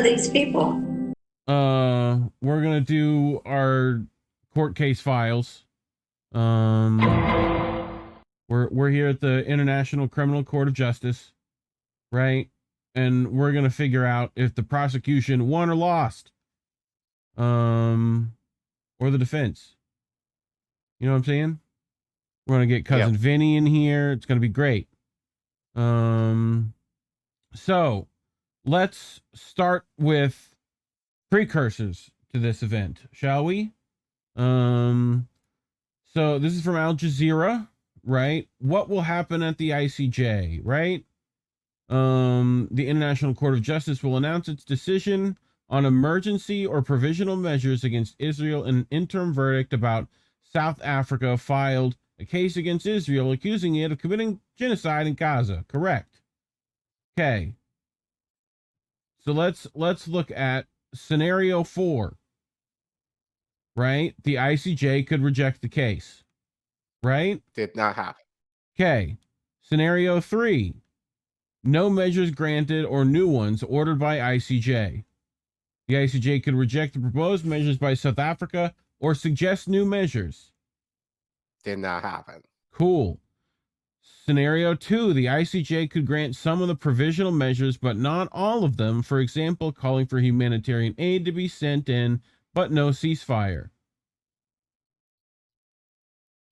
are these people? We're gonna do our court case files. We're here at the International Criminal Court of Justice, right? And we're gonna figure out if the prosecution won or lost, or the defense. You know what I'm saying? We're gonna get cousin Vinny in here. It's gonna be great. So let's start with precursors to this event, shall we? So this is from Al Jazeera, right? What will happen at the ICJ, right? The International Court of Justice will announce its decision on emergency or provisional measures against Israel in an interim verdict about South Africa filed a case against Israel accusing it of committing genocide in Gaza. Correct. Okay. So let's look at scenario 4. Right? The ICJ could reject the case. Right? Did not happen. Okay. Scenario 3. No measures granted or new ones ordered by ICJ. The ICJ could reject the proposed measures by South Africa or suggest new measures. Did not happen. Cool. Scenario 2. The ICJ could grant some of the provisional measures, but not all of them. For example, calling for humanitarian aid to be sent in, but no ceasefire.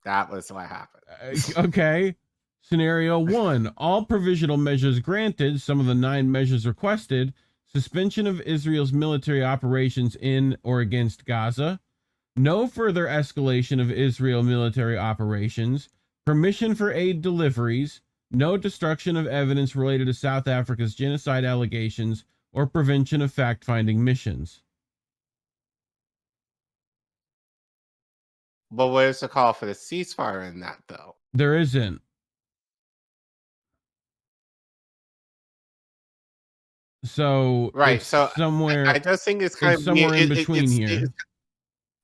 That was what happened. Okay. Scenario 1. All provisional measures granted, some of the 9 measures requested, suspension of Israel's military operations in or against Gaza, no further escalation of Israel military operations, permission for aid deliveries, no destruction of evidence related to South Africa's genocide allegations, or prevention of fact-finding missions. But where's the call for the ceasefire in that, though? There isn't. So right. So somewhere, I just think it's kind of somewhere in between here.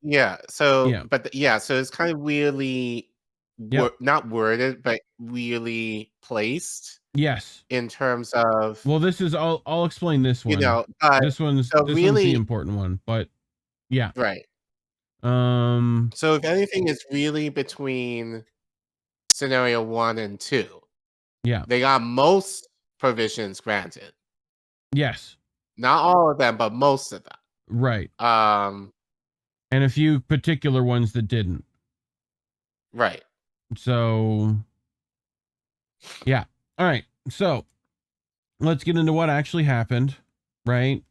Yeah. So, but so it's kind of weirdly, not worded, but really placed. Yes. In terms of, well, this is I'll explain this one. You know, this one's really, one's the important one, but yeah. Right. So if anything is really between scenario 1 and 2. Yeah. They got most provisions granted. Yes. Not all of them, but most of them. Right. And a few particular ones that didn't. Right. So yeah. All right. So let's get into what actually happened, right?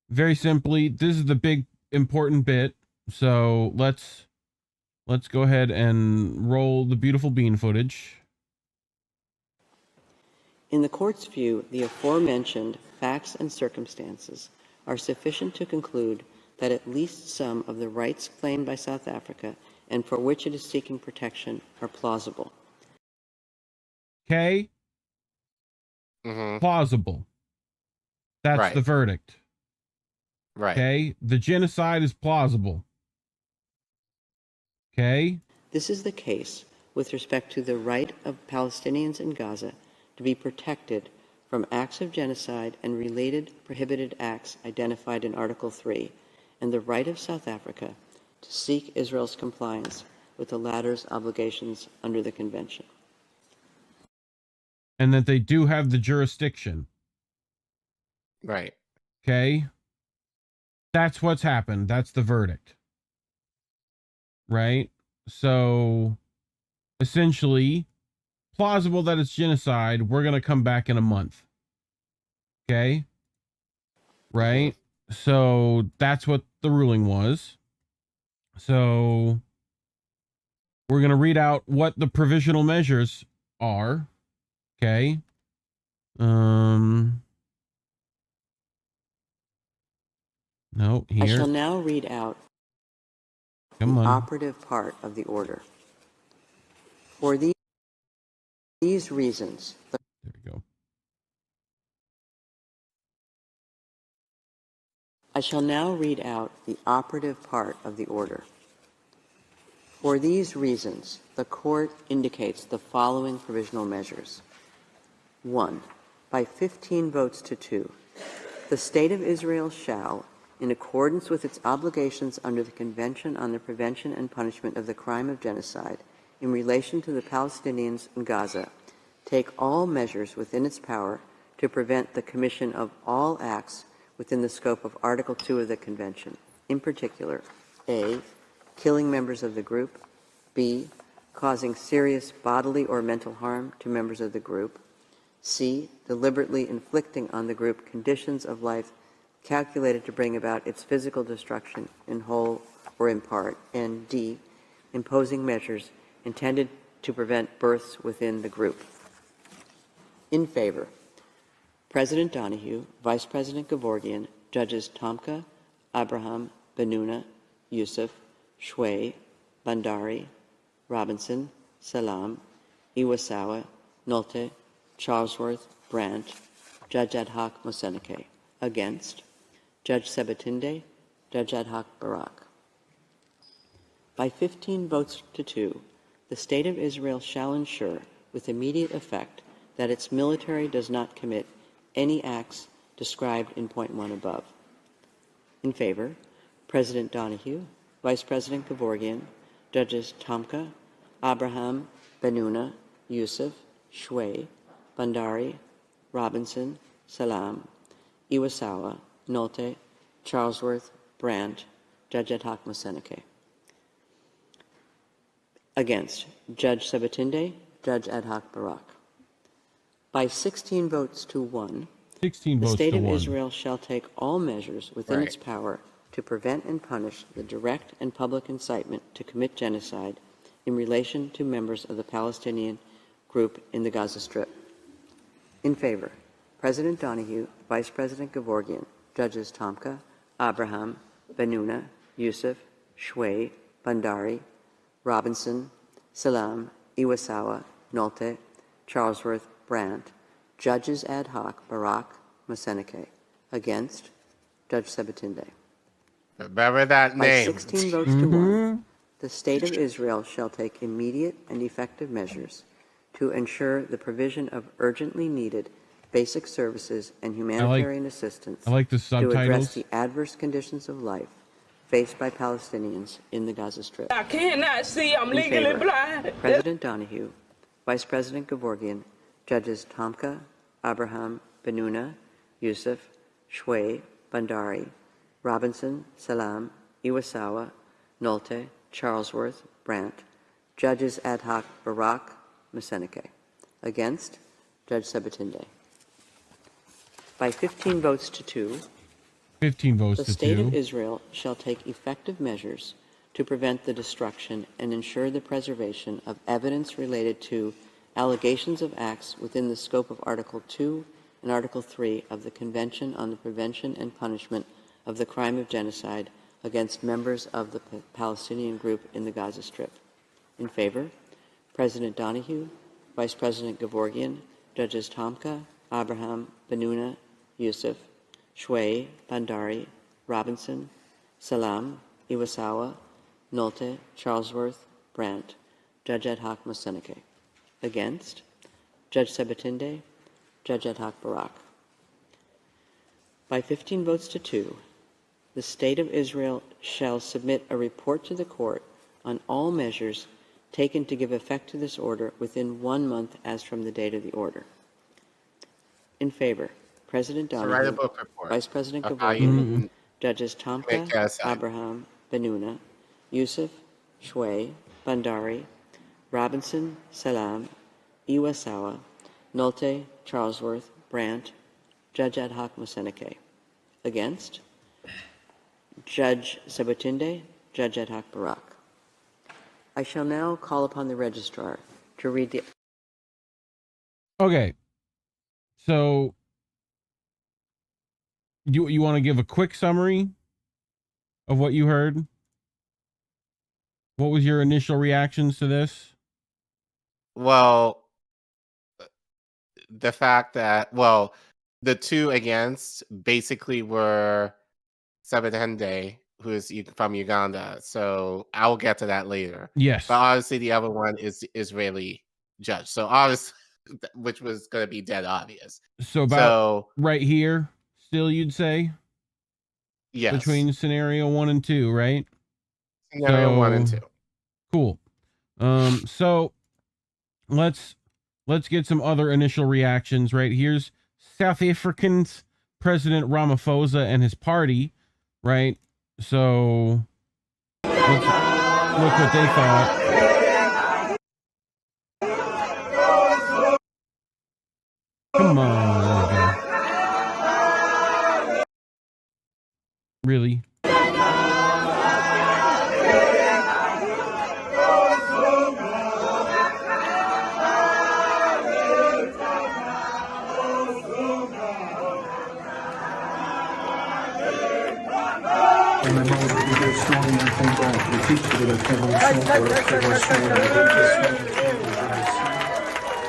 Very simply, this is the big important bit. So let's go ahead and roll the beautiful bean footage. In the court's view, the aforementioned facts and circumstances are sufficient to conclude that at least some of the rights claimed by South Africa and for which it is seeking protection are plausible. Okay? Plausible. That's the verdict. Right. Okay? The genocide is plausible. Okay? This is the case with respect to the right of Palestinians in Gaza to be protected from acts of genocide and related prohibited acts identified in Article 3, and the right of South Africa to seek Israel's compliance with the latter's obligations under the convention. And that they do have the jurisdiction. Right. Okay? That's what's happened. That's the verdict. Right? So, essentially, plausible that it's genocide. We're going to come back in a month. Okay? Right? So, that's what the ruling was. So, we're going to read out what the provisional measures are. Okay? No, here. I shall now read out the operative part of the order. For these reasons... There we go. I shall now read out the operative part of the order. For these reasons, the Court indicates the following provisional measures. 1. By 15 votes to 2, The State of Israel shall, in accordance with its obligations under the Convention on the Prevention and Punishment of the Crime of Genocide, in relation to the Palestinians in Gaza, take all measures within its power to prevent the commission of all acts within the scope of Article 2 of the Convention, in particular, A, killing members of the group, B, causing serious bodily or mental harm to members of the group, C, deliberately inflicting on the group conditions of life calculated to bring about its physical destruction in whole or in part, and D, imposing measures intended to prevent births within the group. In favor, President Donahue, Vice President Gevorgian, Judges Tomka, Abraham, Benuna, Yusuf, Shway, Bandari, Robinson, Salam, Iwasawa, Nolte, Charlesworth, Brandt, Judge Ad hoc Moseneke. Against, Judge Sebatinde, Judge Ad hoc Barak. By 15 votes to 2, the State of Israel shall ensure, with immediate effect, that its military does not commit any acts described in point 1 above. In favor, President Donahue, Vice President Gevorgian, Judges Tomka, Abraham, Benuna, Yusuf, Shway, Bandari, Robinson, Salam, Iwasawa, Nolte, Charlesworth, Brandt, Judge Ad hoc Moseneke. Against, Judge Sebatinde, Judge Ad hoc Barak. By 16 votes to 1, the State of Israel shall take all measures within its power to prevent and punish the direct and public incitement to commit genocide in relation to members of the Palestinian group in the Gaza Strip. In favor, President Donahue, Vice President Gevorgian, Judges Tomka, Abraham, Benuna, Yusuf, Shway, Bandari, Robinson, Salam, Iwasawa, Nolte, Charlesworth, Brandt, Judges Ad hoc Barak, Moseneke. Against, Judge Sebatinde. Remember that name. By 16 votes to 1, the State of Israel shall take immediate and effective measures to ensure the provision of urgently needed basic services and humanitarian assistance the to address the adverse conditions of life faced by Palestinians in the Gaza Strip. I cannot see. I'm legally blind. President Donahue, Vice President Gevorgian, Judges Tomka, Abraham, Benuna, Yusuf, Shway, Bandari, Robinson, Salam, Iwasawa, Nolte, Charlesworth, Brandt, Judges Ad hoc Barak, Moseneke. Against, Judge Sebatinde. By 15 votes to 2, 15 votes the to 2. State of Israel shall take effective measures to prevent the destruction and ensure the preservation of evidence related to allegations of acts within the scope of Article 2 and Article 3 of the Convention on the Prevention and Punishment of the Crime of Genocide against members of the Palestinian group in the Gaza Strip. In favor, President Donahue, Vice President Gevorgian, Judges Tomka, Abraham, Benuna, Yusuf, Shway, Bandari, Robinson, Salam, Iwasawa, Nolte, Charlesworth, Brandt, Judge Ad hoc Moseneke. Against, Judge Sebatinde, Judge Ad hoc Barak. By 15 votes to 2, the State of Israel shall submit a report to the court on all measures taken to give effect to this order within 1 month as from the date of the order. In favor, President Donahue, Vice President Gevorgian, Judges Tomka, Abraham, Benuna, Yusuf, Shway, Bandari, Robinson, Salam, Iwasawa, Nolte, Charlesworth, Brandt, Judge Ad hoc Moseneke. Against, Judge Sebatinde, Judge Ad hoc Barak. I shall now call upon the registrar to read the... Okay. So, you want to give a quick summary of what you heard? What was your initial reactions to this? Well, the fact that, the two against basically were Sebatinde, who is from Uganda. So I'll get to that later. Yes. But obviously the other one is Israeli judge. So obviously, which was going to be dead obvious. So right here, still, you'd say? Yes. Between scenario 1 and 2, right? Scenario 1 and 2. Cool. So let's get some other initial reactions, right? Here's South African's President Ramaphosa and his party, right? So let's look what they thought. Come on, there we go. Really? En amont de l'obligation et incondant le titre de la Convention pour la prévention et l'éradication des crimes de génocide,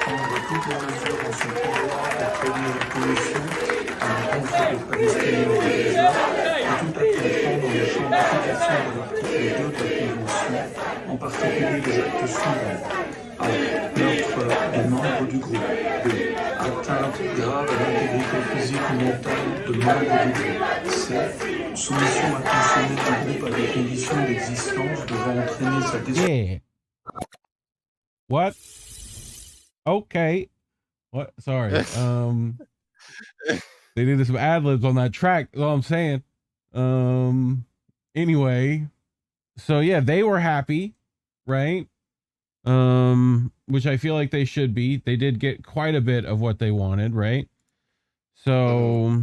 prendre toutes les mesures en son pouvoir pour prévenir la pollution à l'encontre des Palestiniens de Gaza et tout à comprendre dans le champ d'application de l'article 2 de la Convention, en particulier les actes suivants. A. Meurtre des membres du groupe. B. Atteinte grave à l'intégrité physique ou mentale de membres du groupe. C. Soumission intentionnelle du groupe à des conditions d'existence devant entraîner sa destruction. Yeah. What? Okay. What? Sorry. They did some ad-libs on that track. That's all I'm saying. Anyway. So yeah, they were happy, right? Which I feel like they should be. They did get quite a bit of what they wanted, right? So,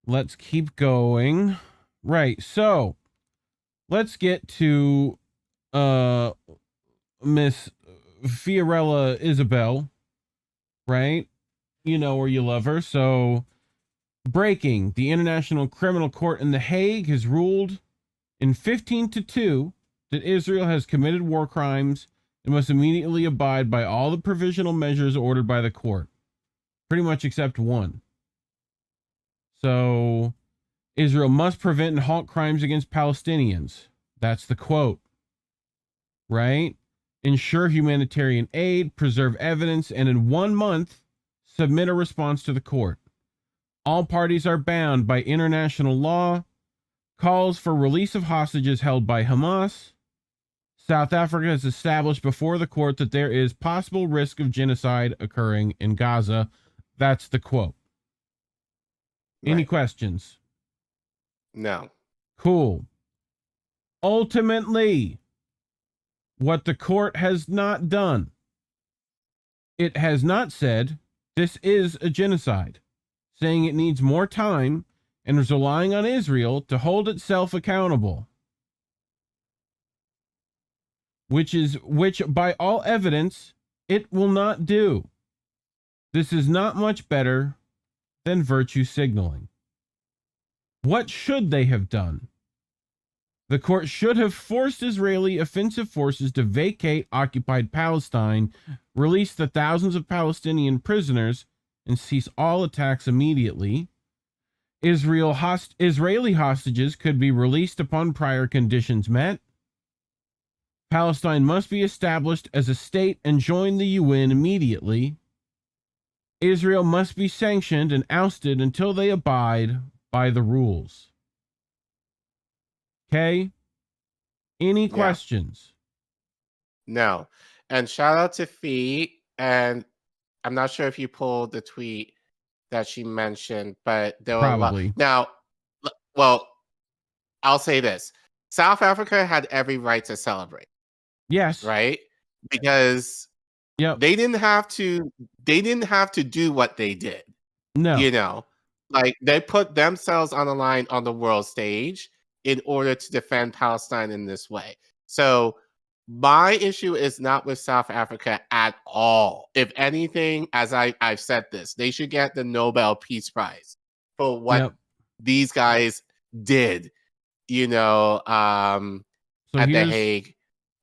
let's keep going. Right. So, let's get to Miss Fiorella Isabel, right? You know her, you love her. So, breaking. The International Criminal Court in The Hague has ruled in 15-2 that Israel has committed war crimes and must immediately abide by all the provisional measures ordered by the court, pretty much except one. So Israel must prevent and halt crimes against Palestinians. That's the quote, right? Ensure humanitarian aid, preserve evidence, and in 1 month, submit a response to the court. All parties are bound by international law. Calls for release of hostages held by Hamas. South Africa has established before the court that there is possible risk of genocide occurring in Gaza. That's the quote. Any questions? No. Cool. Ultimately, what the court has not done, it has not said this is a genocide, saying it needs more time and is relying on Israel to hold itself accountable, which by all evidence it will not do. This is not much better than virtue signaling. What should they have done? The court should have forced Israeli offensive forces to vacate occupied Palestine, release the thousands of Palestinian prisoners, and cease all attacks immediately. Israeli hostages could be released upon prior conditions met. Palestine must be established as a state and join the UN immediately. Israel must be sanctioned and ousted until they abide by the rules. Okay? Any questions? No. And shout out to Fee. And I'm not sure if you pulled the tweet that she mentioned, but there were Probably. Now, well, I'll say this. South Africa had every right to celebrate. Yes. Right? Because they didn't have to do what they did. No. You know, like they put themselves on the line on the world stage in order to defend Palestine in this way. So my issue is not with South Africa at all. If anything, as I've said this, they should get the Nobel Peace Prize for what these guys did, you know, at The Hague,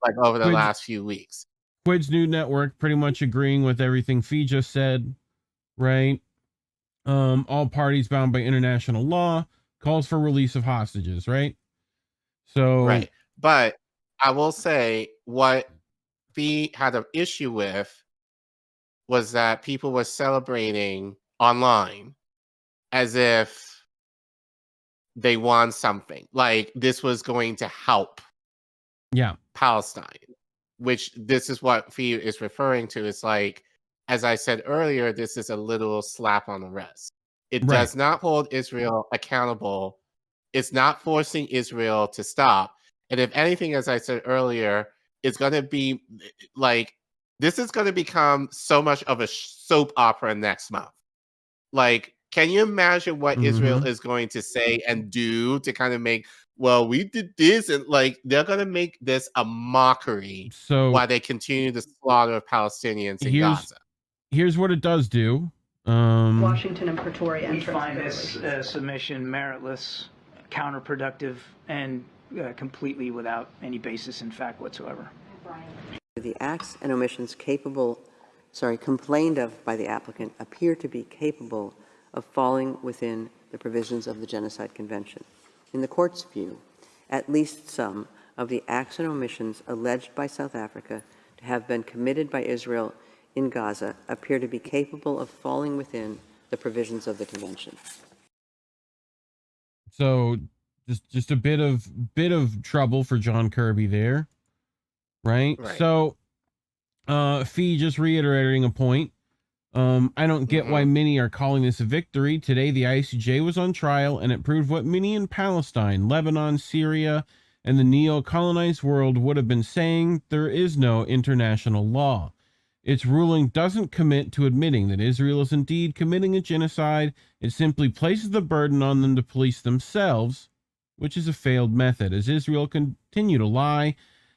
like over the last few weeks. Quid's New Network pretty much agreeing with everything Fee just said, right? All parties bound by international law, calls for release of hostages, right? So right. But I will say what Fee had an issue with was that people were celebrating online as if they won something. Like this was going to help Yeah. Palestine, which this is what Fee is referring to. It's like, as I said earlier, this is a little slap on the wrist. It Right. does not hold Israel accountable. It's not forcing Israel to stop. And if anything, as I said earlier, it's going to be like, this is going to become so much of a soap opera next month. Like, can you imagine what Israel is going to say and do to kind of make, well, we did this, and like they're going to make this a mockery So while they continue the slaughter of Palestinians in Gaza. Here's what it does do. Washington and Pretoria. We find this submission meritless, counterproductive, and completely without any basis in fact whatsoever. The acts and omissions complained of by the applicant appear to be capable of falling within the provisions of the Genocide Convention. In the court's view, at least some of the acts and omissions alleged by South Africa to have been committed by Israel in Gaza appear to be capable of falling within the provisions of the convention. So just a bit of trouble for John Kirby there, right? So Fee just reiterating a point. I don't get why many are calling this a victory. Today, the ICJ was on trial, and it proved what many in Palestine, Lebanon, Syria, and the neo-colonized world would have been saying: there is no international law. Its ruling doesn't commit to admitting that Israel is indeed committing a genocide. It simply places the burden on them to police themselves, which is a failed method. As Israel continue to lie,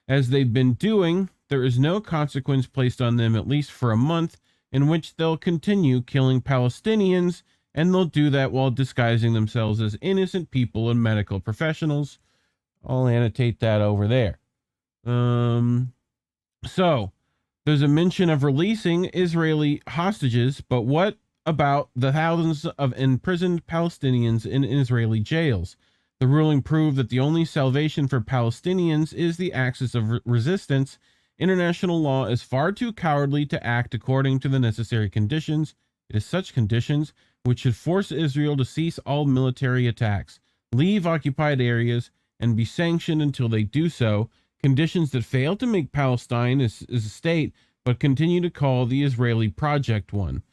as they've been doing, there is no consequence placed on them, at least for a month, in which they'll continue killing Palestinians, and they'll do that while disguising themselves as innocent people and medical professionals. I'll annotate that over there. So there's a mention of releasing Israeli hostages, but what about the thousands of imprisoned Palestinians in Israeli jails? The ruling proved that the only salvation for Palestinians is the axis of resistance. International law is far too cowardly to act according to the necessary conditions. It is such conditions which should force Israel to cease all military attacks, leave occupied areas, and be sanctioned until they do so. Conditions that fail to make Palestine as a state, but continue to call the Israeli project one.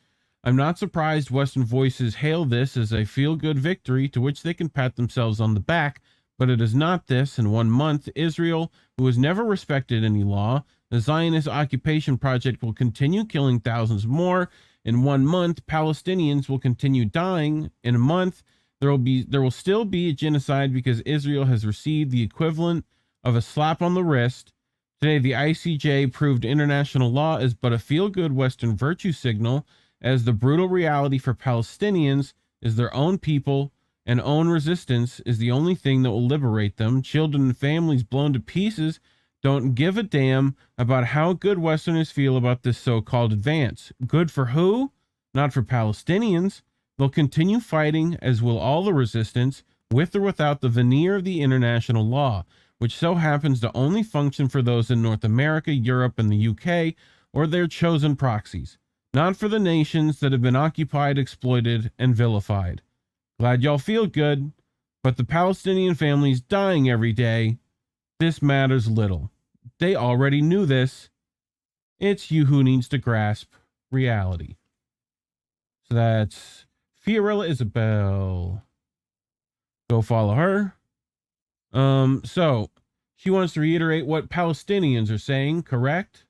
I'm not surprised Western voices hail this as a feel-good victory to which they can pat themselves on the back, but it is not this. In 1 month, Israel, who has never respected any law, the Zionist occupation project, will continue killing thousands more. In 1 month, Palestinians will continue dying. In a month, there will still be a genocide because Israel has received the equivalent of a slap on the wrist. Today, the ICJ proved international law is but a feel-good Western virtue signal, as the brutal reality for Palestinians is their own people and own resistance is the only thing that will liberate them. Children and families blown to pieces don't give a damn about how good Westerners feel about this so-called advance. Good for who? Not for Palestinians. They'll continue fighting, as will all the resistance, with or without the veneer of the international law, which so happens to only function for those in North America, Europe, and the UK, or their chosen proxies, not for the nations that have been occupied, exploited, and vilified. Glad y'all feel good, but the Palestinian families dying every day, this matters little. They already knew this. It's you who needs to grasp reality. So that's Fiorella Isabel. Go follow her. So she wants to reiterate what Palestinians are saying, correct?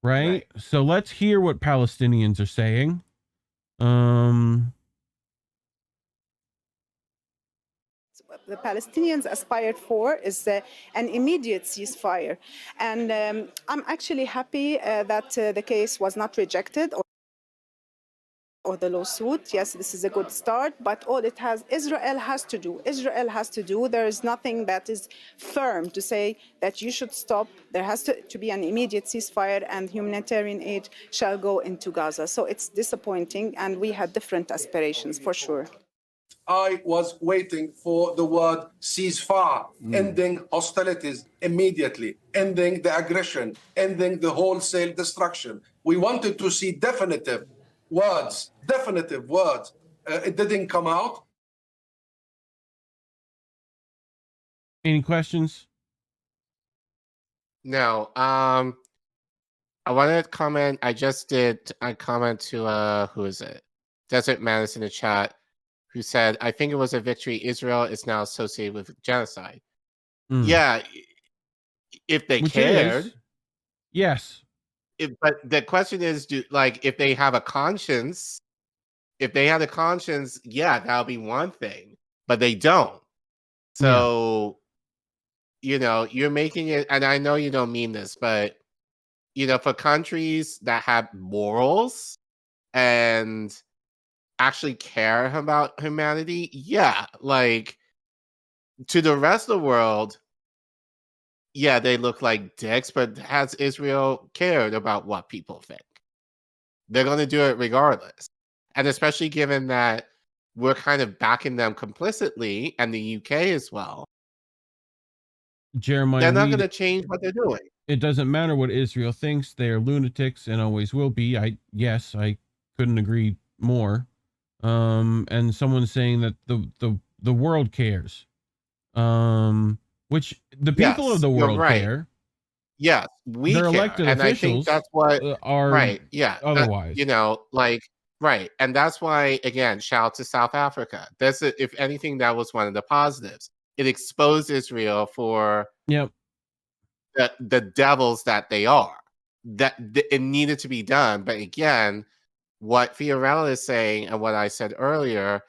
Right? So let's hear what Palestinians are saying. The Palestinians aspired for is an immediate ceasefire. And I'm actually happy that the case was not rejected or the lawsuit. Yes, this is a good start, but all Israel has to do. There is nothing that is firm to say that you should stop. There has to be an immediate ceasefire and humanitarian aid shall go into Gaza. So it's disappointing, and we had different aspirations for sure. I was waiting for the word ceasefire, ending hostilities immediately, ending the aggression, ending the wholesale destruction. We wanted to see definitive words. It didn't come out. Any questions? No. I wanted to comment. I just did a comment to who is it? Desert Madness in the chat, who said, "I think it was a victory. Israel is now associated with genocide." Yeah, if they Which cared. It is. Yes. But the question is, if they have a conscience, if they had a conscience, yeah, that would be one thing. But they don't. So, you're making it, and I know you don't mean this, but for countries that have morals and actually care about humanity, yeah, to the rest of the world, yeah, they look like dicks, but has Israel cared about what people think? They're going to do it regardless. And especially given that we're kind of backing them complicitly, and the UK as well. Jeremiah, they're not going to change what they're doing. It doesn't matter what Israel thinks. They are lunatics and always will be. I couldn't agree more. And someone's saying that the world cares. Which the people of the world care. Yes, we Their care. elected And I think officials that's what are right. Yeah. otherwise. Right. And that's why, again, shout out to South Africa. If anything, that was one of the positives. It exposed Israel for the devils that they are. That it needed to be done. But again, what Fiorella is saying and what I said earlier,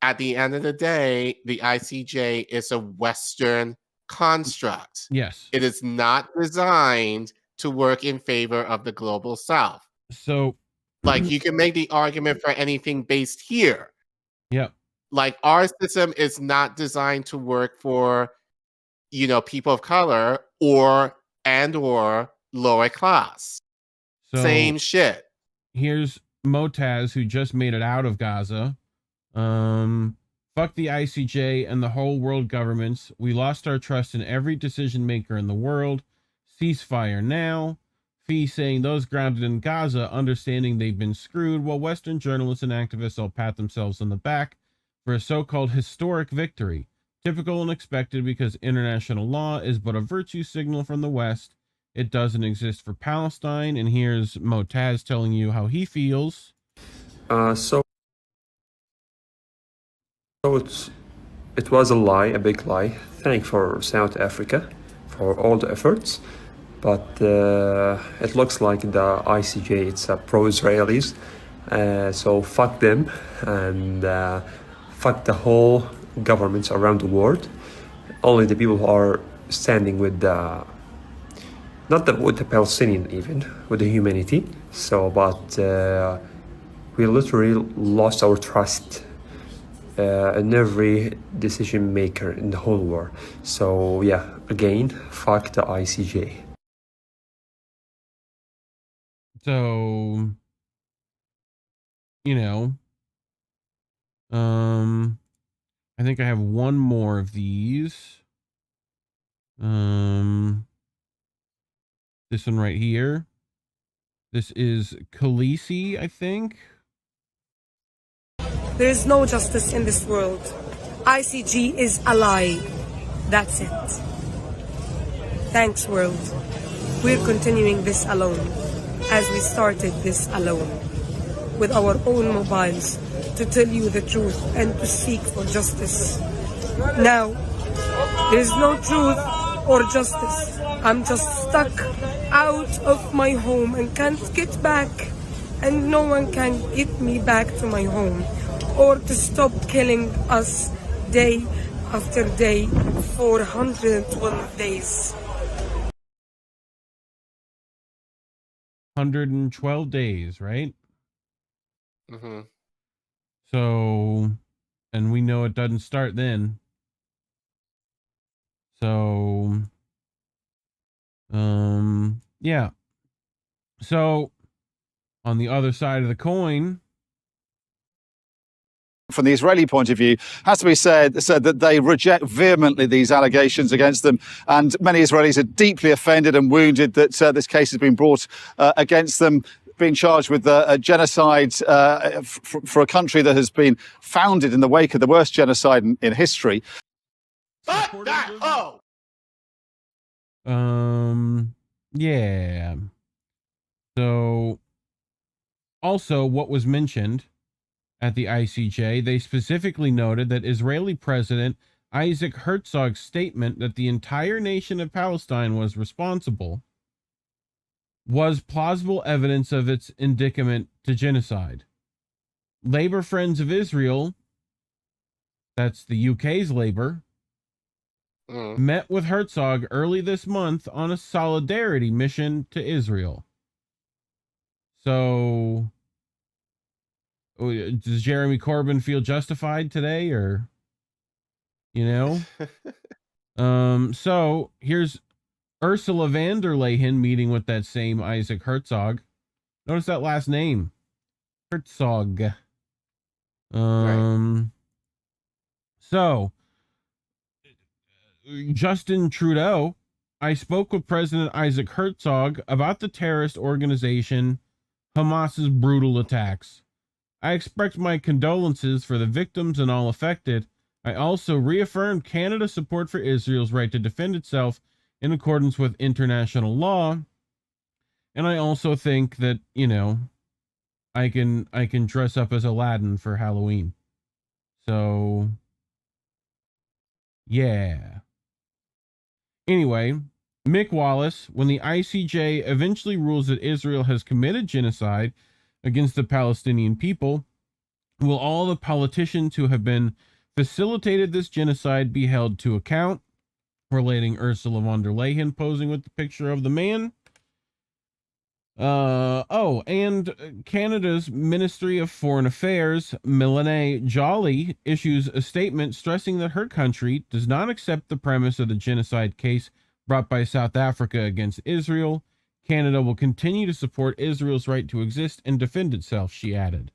at the end of the day, the ICJ is a Western construct. Yes. It is not designed to work in favor of the global South. So, you can make the argument for anything based here. Yep. Our system is not designed to work for, people of color or lower class. So same shit. Here's Motaz, who just made it out of Gaza. Fuck the ICJ and the whole world governments. We lost our trust in every decision maker in the world. Ceasefire now. Fee saying those grounded in Gaza understanding they've been screwed, while Western journalists and activists all pat themselves on the back for a so-called historic victory. Typical and expected because international law is but a virtue signal from the West. It doesn't exist for Palestine. And here's Motaz telling you how he feels. So it was a lie, a big lie. Thank for South Africa for all the efforts, but it looks like the ICJ it's pro-Israelis, so fuck them and fuck the whole governments around the world. Only the people who are standing with the with the Palestinian, even with the humanity. So, but we literally lost our trust in every decision maker in the whole world. So yeah, again, fuck the ICJ. So, I think I have one more of these. This one right here. This is Khaleesi, I think. There is no justice in this world. ICJ is a lie. That's it. Thanks, world. We're continuing this alone, as we started this alone, with our own mobiles, to tell you the truth and to seek for justice. Now, there is no truth or justice. I'm just stuck out of my home and can't get back, and no one can get me back to my home, or to stop killing us day after day for 112 days. 112 days, right? Mm-hmm. So, and we know it doesn't start then. So, yeah. So, on the other side of the coin, from the Israeli point of view, has to be said that they reject vehemently these allegations against them. And many Israelis are deeply offended and wounded that this case has been brought against them, being charged with a genocide for a country that has been founded in the wake of the worst genocide in history. Yeah. So, also, what was mentioned at the ICJ, they specifically noted that Israeli President Isaac Herzog's statement that the entire nation of Palestine was responsible was plausible evidence of its indictment to genocide. Labor Friends of Israel, that's the UK's Labor, met with Herzog early this month on a solidarity mission to Israel. So, does Jeremy Corbyn feel justified today, or, you know? So here's Ursula von der Leyen meeting with that same Isaac Herzog. Notice that last name, Herzog. So Justin Trudeau, I spoke with President Isaac Herzog about the terrorist organization Hamas's brutal attacks. I express my condolences for the victims and all affected. I also reaffirmed Canada's support for Israel's right to defend itself in accordance with international law. And I also think that, you know, I can dress up as Aladdin for Halloween. So, yeah. Anyway, Mick Wallace, when the ICJ eventually rules that Israel has committed genocide against the Palestinian people, will all the politicians who have been facilitated this genocide be held to account? Relating Ursula von der Leyen posing with the picture of the man. And Canada's Ministry of Foreign Affairs, Melanie Joly, issues a statement stressing that her country does not accept the premise of the genocide case brought by South Africa against Israel. Canada will continue to support Israel's right to exist and defend itself, she added.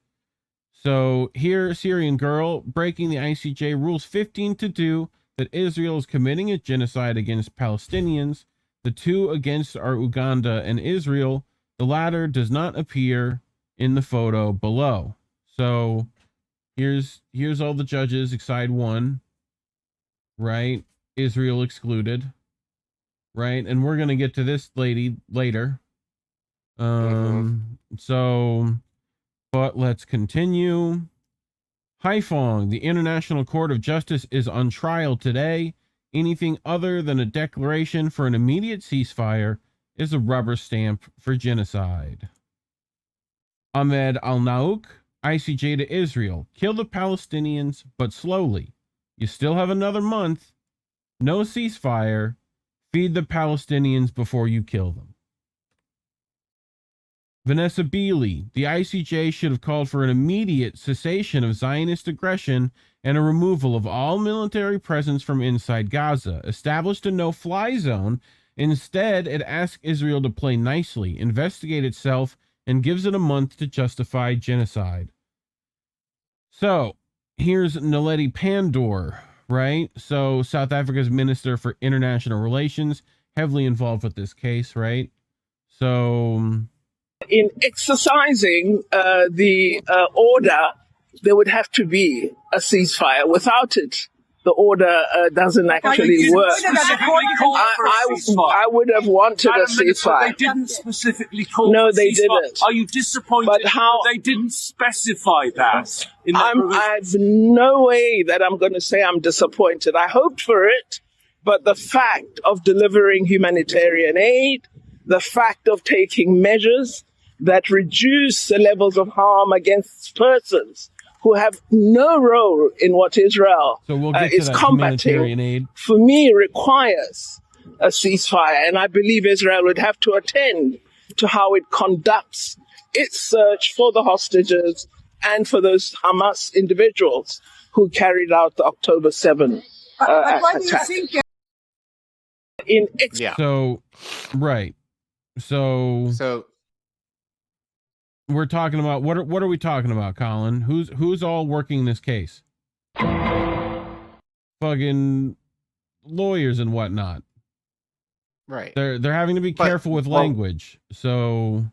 So here, Syrian girl breaking the ICJ rules 15-2 that Israel is committing a genocide against Palestinians. The two against are Uganda and Israel. The latter does not appear in the photo below. So here's all the judges, side one, right? Israel excluded, right? And we're going to get to this lady later. So, but let's continue. Haiphong, the International Court of Justice, is on trial today. Anything other than a declaration for an immediate ceasefire is a rubber stamp for genocide. Ahmed Al-Naouk, ICJ to Israel. Kill the Palestinians, but slowly. You still have another month. No ceasefire. Feed the Palestinians before you kill them. Vanessa Beeley, the ICJ should have called for an immediate cessation of Zionist aggression and a removal of all military presence from inside Gaza, established a no-fly zone. Instead, it asks Israel to play nicely, investigate itself, and gives it a month to justify genocide. So, here's Naledi Pandor, right? So, South Africa's Minister for International Relations, heavily involved with this case, right? So, in exercising the order, there would have to be a ceasefire. Without it, the order doesn't actually work. I would have wanted a ceasefire. They didn't specifically call No, for they ceasefire. didn't. Are you disappointed But how- that they didn't specify that? I've no way that I'm going to say I'm disappointed. I hoped for it, but the fact of delivering humanitarian aid, the fact of taking measures that reduce the levels of harm against persons who have no role in what Israel is combating, aid. for me, requires a ceasefire. And I believe Israel would have to attend to how it conducts its search for the hostages and for those Hamas individuals who carried out the October 7 attack. So, right. So we're talking about, what are we talking about, Colin? Who's all working this case? Fucking lawyers and whatnot. Right. They're having to be careful with language. So,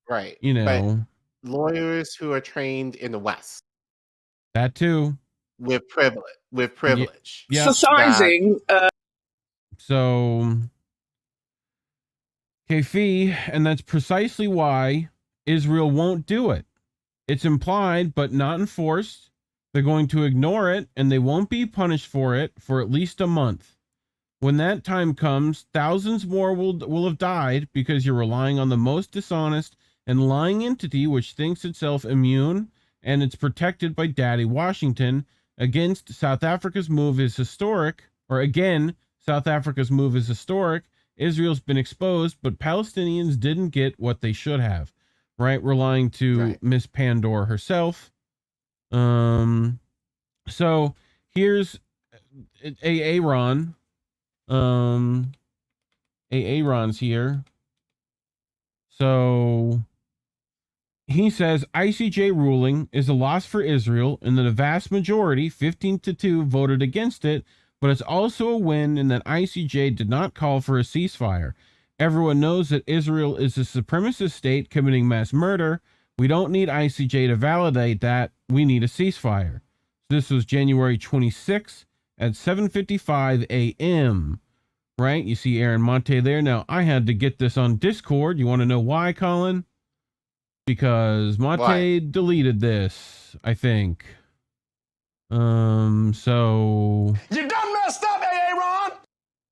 right. You know, but lawyers who are trained in the West. That too. With privilege. Yeah. Exercising. So, Kefi, and that's precisely why Israel won't do it. It's implied, but not enforced. They're going to ignore it, and they won't be punished for it for at least a month. When that time comes, thousands more will have died because you're relying on the most dishonest and lying entity which thinks itself immune, and it's protected by Daddy Washington. Against South Africa's move is historic, or again, South Africa's move is historic. Israel's been exposed, but Palestinians didn't get what they should have, right? Relying to Miss Pandora herself. So here's Aaron. Aaron's here. So he says ICJ ruling is a loss for Israel, and that the vast majority, 15-2, voted against it, but it's also a win in that ICJ did not call for a ceasefire. Everyone knows that Israel is a supremacist state committing mass murder. We don't need ICJ to validate that. We need a ceasefire. So this was January 26th at 7:55 a.m. Right? You see Aaron Monte there. Now, I had to get this on Discord. You want to know why, Colin? Because Monte deleted this, I think. So you done messed up,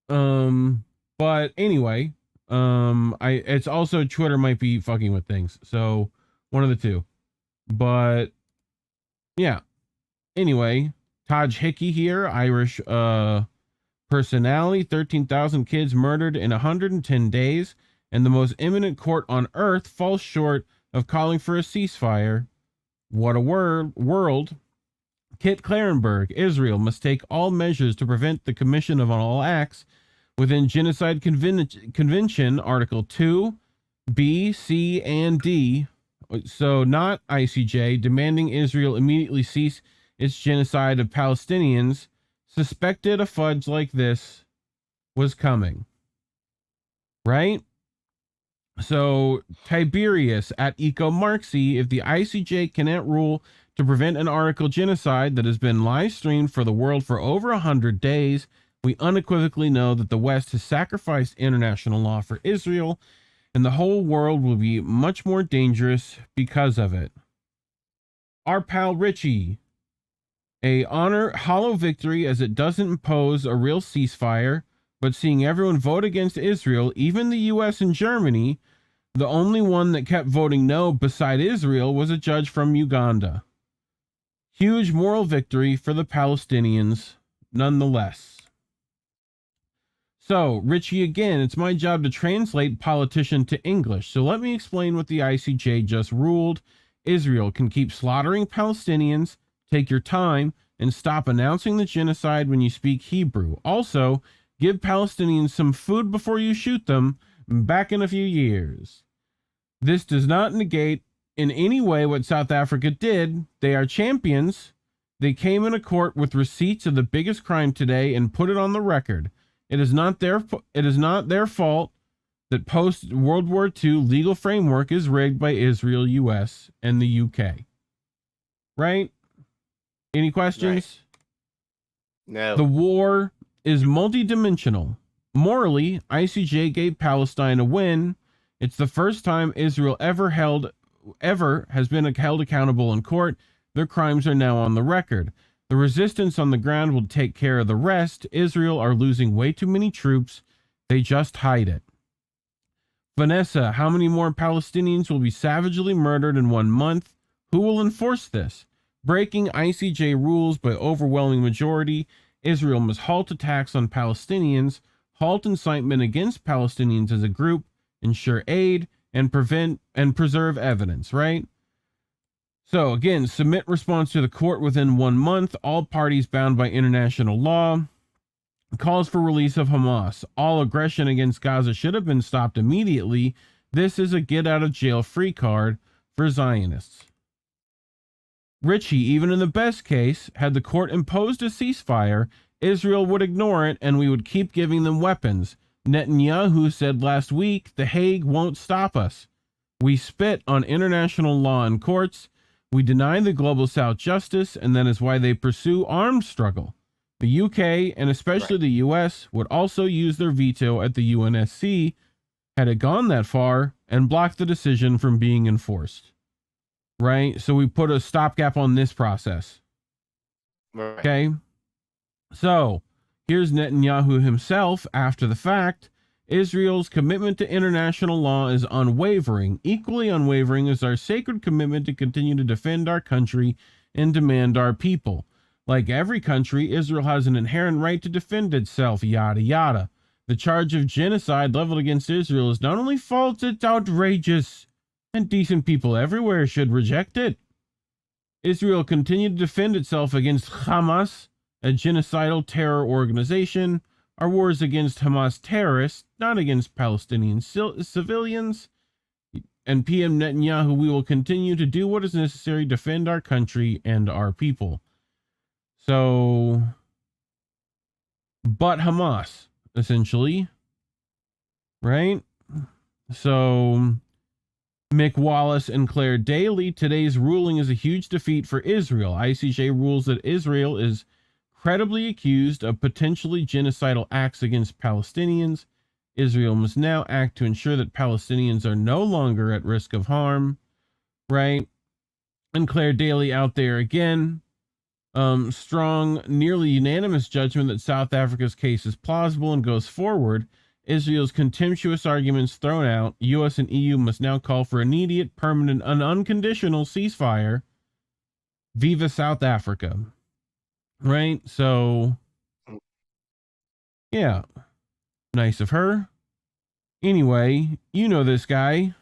Aaron. But anyway, it's also Twitter might be fucking with things. So one of the two. But yeah. Anyway, Taj Hickey here, Irish personality, 13,000 kids murdered in 110 days, and the most imminent court on earth falls short of calling for a ceasefire. What a world. Kit Clarenberg, Israel must take all measures to prevent the commission of all acts within Genocide Convention, Article 2, B, C, and D. So not ICJ, demanding Israel immediately cease its genocide of Palestinians. Suspected a fudge like this was coming. Right? So Tiberius at Eco-Marxy, if the ICJ cannot rule to prevent an article genocide that has been live streamed for the world for over 100 days, we unequivocally know that the West has sacrificed international law for Israel, and the whole world will be much more dangerous because of it. Our pal Richie, a hollow victory as it doesn't impose a real ceasefire, but seeing everyone vote against Israel, even the US and Germany, the only one that kept voting no beside Israel was a judge from Uganda. Huge moral victory for the Palestinians, nonetheless. So, Richie, again, it's my job to translate politician to English. So let me explain what the ICJ just ruled. Israel can keep slaughtering Palestinians. Take your time and stop announcing the genocide when you speak Hebrew. Also, give Palestinians some food before you shoot them. Back in a few years. This does not negate in any way what South Africa did. They are champions. They came in a court with receipts of the biggest crime today and put it on the record. It is not their fault that post World War II legal framework is rigged by Israel, US, and the UK. Right? Any questions? Right. No. The war is multidimensional. Morally, ICJ gave Palestine a win. It's the first time Israel ever has been held accountable in court. Their crimes are now on the record. The resistance on the ground will take care of the rest. Israel are losing way too many troops. They just hide it. Vanessa, how many more Palestinians will be savagely murdered in 1 month? Who will enforce this? Breaking ICJ rules by overwhelming majority, Israel must halt attacks on Palestinians, halt incitement against Palestinians as a group, ensure aid, and preserve evidence, right? So again, submit response to the court within 1 month. All parties bound by international law. Calls for release of Hamas. All aggression against Gaza should have been stopped immediately. This is a get out of jail free card. for Zionists. Richie, even in the best case, had the court imposed a ceasefire, Israel would ignore it and we would keep giving them weapons. Netanyahu said last week, The Hague won't stop us. We spit on international law and courts. We deny the Global South justice, and that is why they pursue armed struggle. The UK, and especially the US, would also use their veto at the UNSC had it gone that far and blocked the decision from being enforced. Right? So we put a stopgap on this process. Right. Okay? So, here's Netanyahu himself after the fact. Israel's commitment to international law is unwavering. Equally unwavering is our sacred commitment to continue to defend our country and demand our people. Like every country, Israel has an inherent right to defend itself, yada yada. The charge of genocide leveled against Israel is not only false, it's outrageous, and decent people everywhere should reject it. Israel continued to defend itself against Hamas, a genocidal terror organization. Our war is against Hamas terrorists, not against Palestinian civilians. And PM Netanyahu, we will continue to do what is necessary to defend our country and our people. So, but Hamas, essentially, right? So, Mick Wallace and Claire Daly, today's ruling is a huge defeat for Israel. ICJ rules that Israel is credibly accused of potentially genocidal acts against Palestinians. Israel must now act to ensure that Palestinians are no longer at risk of harm, right? And Claire Daly out there again. Strong, nearly unanimous judgment that South Africa's case is plausible and goes forward. Israel's contemptuous arguments thrown out. U.S. and EU must now call for immediate, permanent, and unconditional ceasefire. Viva South Africa. Right? So, yeah. Nice of her. Anyway, you know this guy.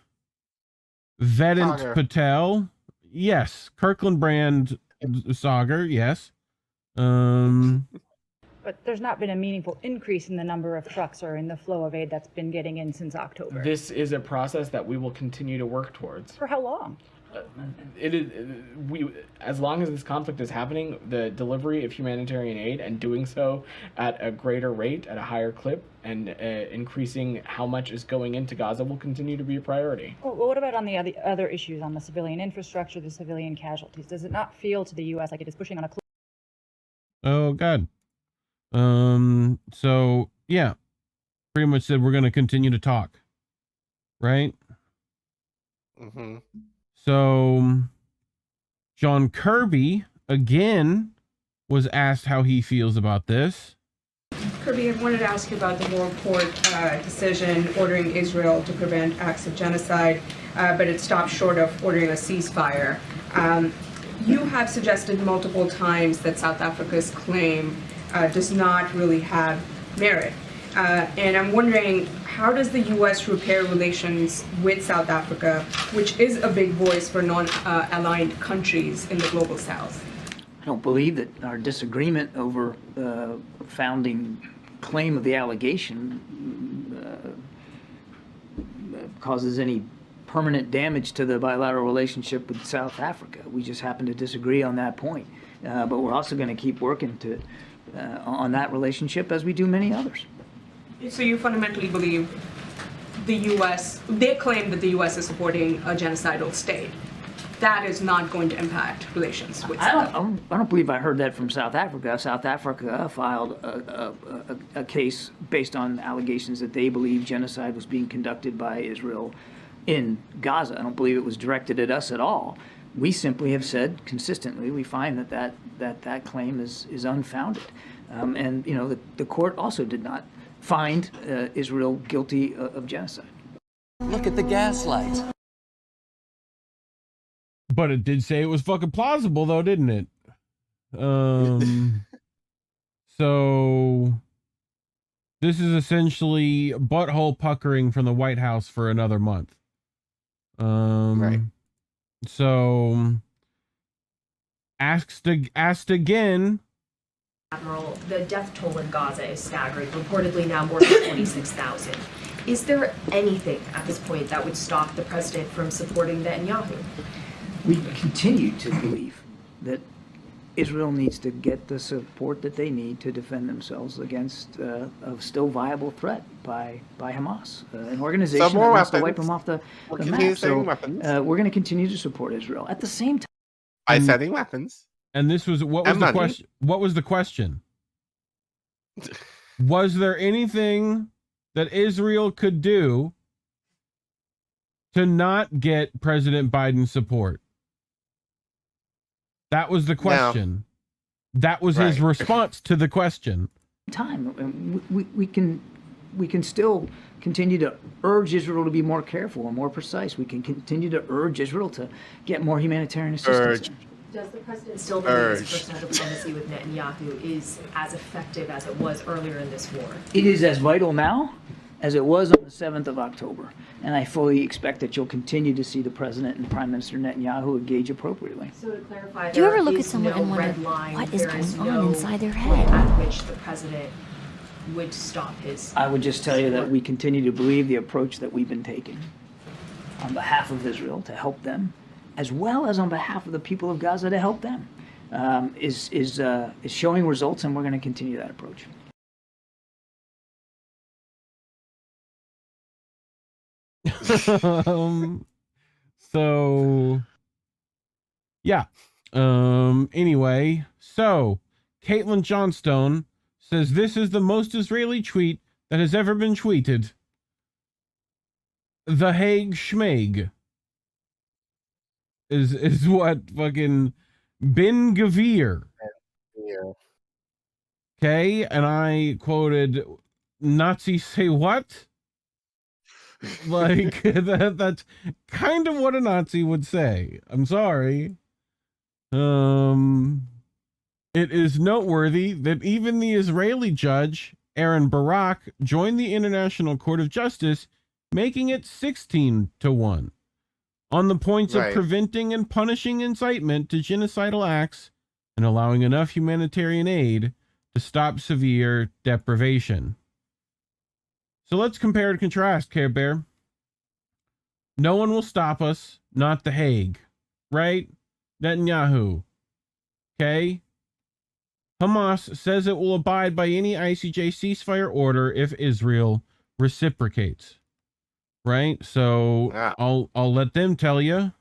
Vedant Patel. Yes. Kirkland Brand Sagar, yes. But there's not been a meaningful increase in the number of trucks or in the flow of aid that's been getting in since October. This is a process that we will continue to work towards. For how long? As long as this conflict is happening, the delivery of humanitarian aid and doing so at a greater rate, at a higher clip, and increasing how much is going into Gaza will continue to be a priority. Well, what about on the other issues, on the civilian infrastructure, the civilian casualties? Does it not feel to the U.S. like it is pushing on a cliff? Oh, God. So, yeah. Pretty much said we're going to continue to talk. Right? Mm-hmm. So, John Kirby, again, was asked how he feels about this. Kirby, I wanted to ask you about the lower court decision ordering Israel to prevent acts of genocide, but it stopped short of ordering a ceasefire. You have suggested multiple times that South Africa's claim does not really have merit. And I'm wondering, how does the U.S. repair relations with South Africa, which is a big voice for non-aligned countries in the Global South? I don't believe that our disagreement over the founding claim of the allegation causes any permanent damage to the bilateral relationship with South Africa. We just happen to disagree on that point. But we're also going to keep working on that relationship as we do many others. So you fundamentally believe the U.S., they claim that the U.S. is supporting a genocidal state. That is not going to impact relations with South Africa. I don't believe I heard that from South Africa. South Africa filed a case based on allegations that they believe genocide was being conducted by Israel in Gaza. I don't believe it was directed at us at all. We simply have said consistently we find that claim is unfounded. And, you know, the court also did not find Israel guilty of genocide. Look at the gaslights. But it did say it was fucking plausible, though, didn't it? So this is essentially butthole puckering from the White House for another month. Right. So asked again. Admiral, the death toll in Gaza is staggering, reportedly now more than 26,000. Is there anything at this point that would stop the president from supporting Netanyahu? We continue to believe that Israel needs to get the support that they need to defend themselves against a still viable threat by Hamas, an organization that wants to wipe them off the map. So we're going to continue to support Israel. At the same time, by sending weapons. And this was what was the question? What was the question? Was there anything that Israel could do to not get President Biden's support? That was the question. No. That was his response to the question. We can still continue to urge Israel to be more careful and more precise. We can continue to urge Israel to get more humanitarian assistance. Does the president still believe his personal diplomacy with Netanyahu is as effective as it was earlier in this war? It is as vital now as it was on the 7th of October. And I fully expect that you'll continue to see the president and Prime Minister Netanyahu engage appropriately. So to clarify, do you ever look at someone and wonder what is going on inside their head? At which the president would stop his... I would just tell you that we continue to believe the approach that we've been taking on behalf of Israel to help them, as well as on behalf of the people of Gaza to help them, is showing results, and we're going to continue that approach. So yeah. Anyway, so Caitlin Johnstone says this is the most Israeli tweet that has ever been tweeted. The Hague Schmeg is what fucking Ben Gavir. Yeah. Okay, and I quoted Nazis say what? Like that's kind of what a Nazi would say. I'm sorry. It is noteworthy that even the Israeli judge Aaron Barak joined the International Court of Justice, making it 16-1 on the points of preventing and punishing incitement to genocidal acts and allowing enough humanitarian aid to stop severe deprivation. So let's compare and contrast, Care Bear. No one will stop us, not The Hague, right? Netanyahu. Okay? Hamas says it will abide by any ICJ ceasefire order if Israel reciprocates. Right? So I'll let them tell you.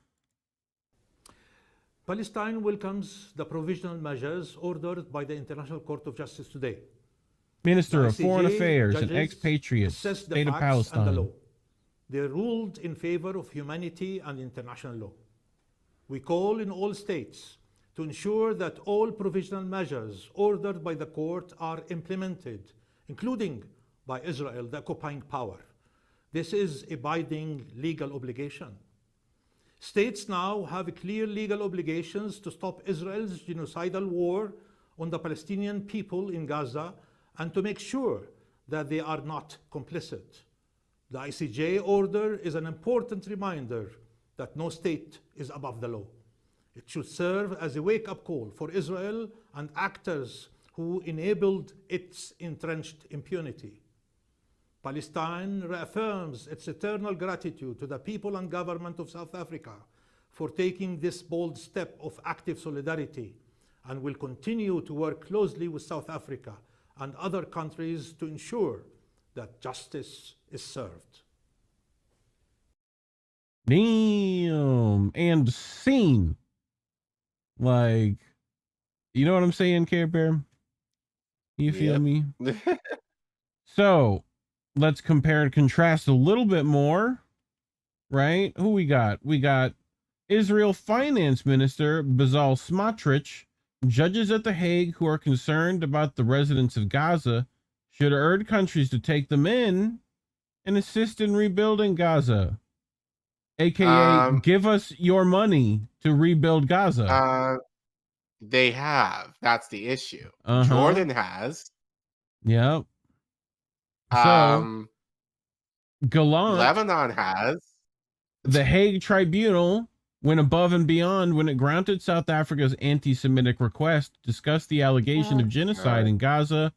Palestine welcomes the provisional measures ordered by the International Court of Justice today. Minister of Foreign Affairs and expatriates, State of Palestine. And the law. They ruled in favor of humanity and international law. We call in all states to ensure that all provisional measures ordered by the court are implemented, including by Israel, the occupying power. This is a binding legal obligation. States now have clear legal obligations to stop Israel's genocidal war on the Palestinian people in Gaza and to make sure that they are not complicit. The ICJ order is an important reminder that no state is above the law. It should serve as a wake-up call for Israel and actors who enabled its entrenched impunity. Palestine reaffirms its eternal gratitude to the people and government of South Africa for taking this bold step of active solidarity and will continue to work closely with South Africa and other countries to ensure that justice is served. Damn. And scene. Like, you know what I'm saying, Care Bear? You feel me? So, let's compare and contrast a little bit more, right? Who we got? We got Israel Finance Minister Bezalel Smotrich. Judges at The Hague who are concerned about the residents of Gaza should urge countries to take them in and assist in rebuilding Gaza. AKA, give us your money to rebuild Gaza. They have. That's the issue. Jordan has. Yep. So, Gallant. Lebanon has. The Hague Tribunal went above and beyond when it granted South Africa's anti-Semitic request to discuss the allegation of genocide in Gaza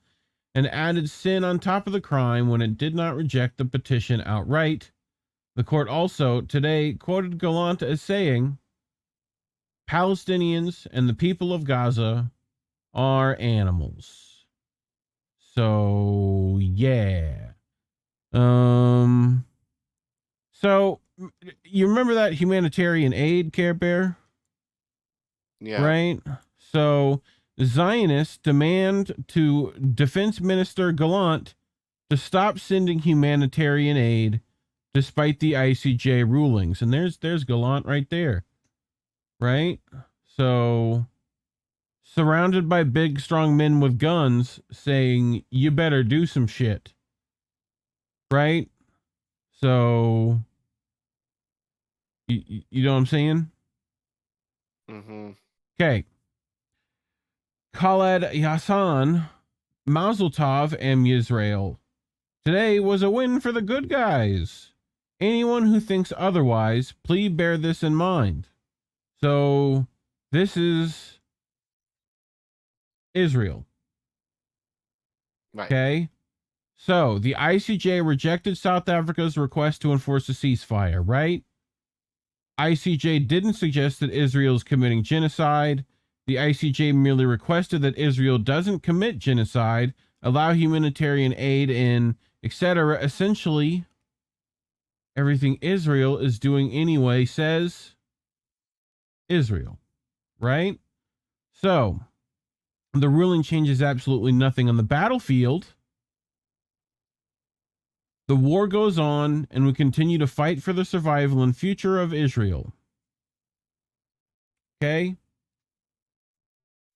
and added sin on top of the crime when it did not reject the petition outright. The court also today quoted Gallant as saying, Palestinians and the people of Gaza are animals. So, yeah. So you remember that humanitarian aid, Care Bear? Yeah. Right? So Zionists demand to Defense Minister Gallant to stop sending humanitarian aid despite the ICJ rulings. And there's Gallant right there. Right? So surrounded by big, strong men with guns saying, you better do some shit. Right? So, you know what I'm saying? Mm-hmm. Okay. Khaled Hassan, Mazel Tov, and Yisrael. Today was a win for the good guys. Anyone who thinks otherwise, please bear this in mind. So, this is Israel. Right. Okay. So, the ICJ rejected South Africa's request to enforce a ceasefire, right? ICJ didn't suggest that Israel is committing genocide. The ICJ merely requested that Israel doesn't commit genocide, allow humanitarian aid in, etc. Essentially, everything Israel is doing anyway, says Israel, right? So, the ruling changes absolutely nothing on the battlefield. The war goes on, and we continue to fight for the survival and future of Israel. Okay?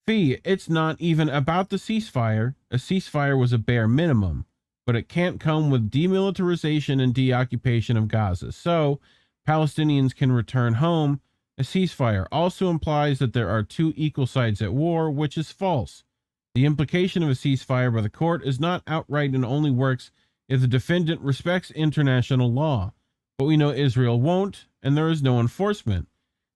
Fee, it's not even about the ceasefire. A ceasefire was a bare minimum, but it can't come with demilitarization and deoccupation of Gaza. So, Palestinians can return home. A ceasefire also implies that there are two equal sides at war, which is false. The implication of a ceasefire by the court is not outright and only works if the defendant respects international law. But we know Israel won't, and there is no enforcement.